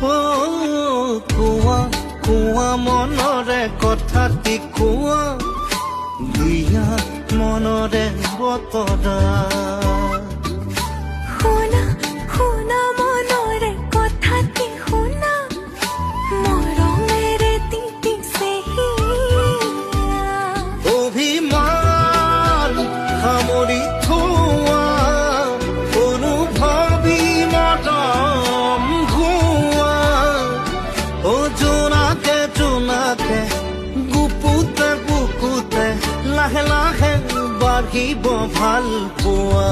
কোৱা কোৱা মনৰে কথাটি কোৱা, দিয়া মনৰে বতৰা। শুনা শুনা মনৰে কথাটি শুনা, মৰমেৰে তিতিছে হিয়া। অভিমান সামৰি থোৱা, অনুভৱী মদম ঘোৱা। জোনাকে জোনাকে গুপুতে বুকুতে লাহে লাহে বাঢ়িব ভাল পোৱা।